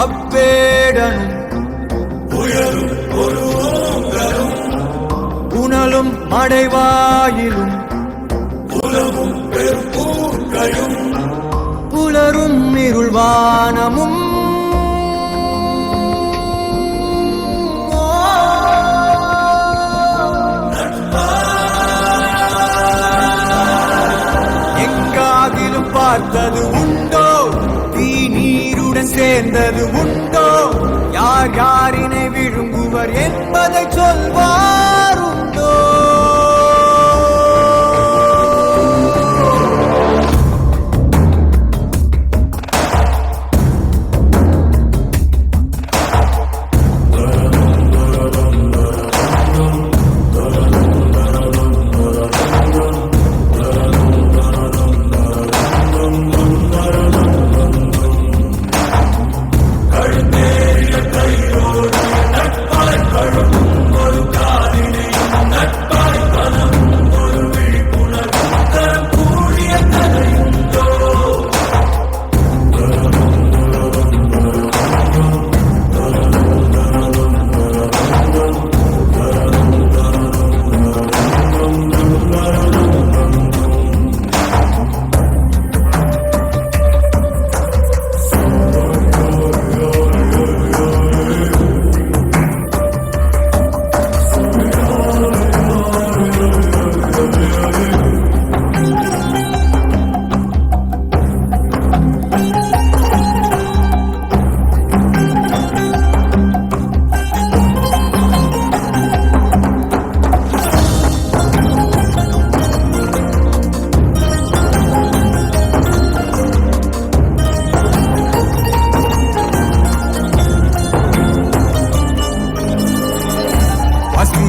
அவ்வேடனும் உயரும் ஒரு ஓங்கரும் புனலும் மடைவாயிலும் புலவும் பெரும்பூக்கையும் புலரும் இருள்வானமும் எங்காகிலும் பார்த்தது உண்டோ தீ நீருடன் சேர்ந்தது உண்டோ யார் யாரினை விழுங்குவர் என்பதை சொல்வார் உண்டோ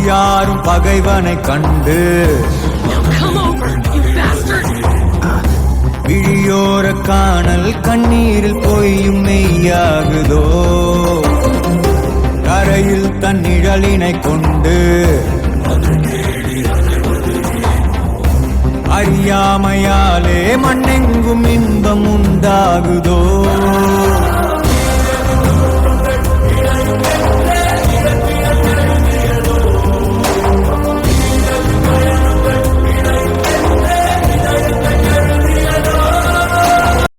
யாரும் பகைவனை கண்டு விழியோர காணல் கண்ணீரில் பொய்யும் மெய்யாகுதோ கரையில் தன் நிழலினை கொண்டு அறியாமையாலே மண்ணெங்கும் இன்பம் உண்டாகுதோ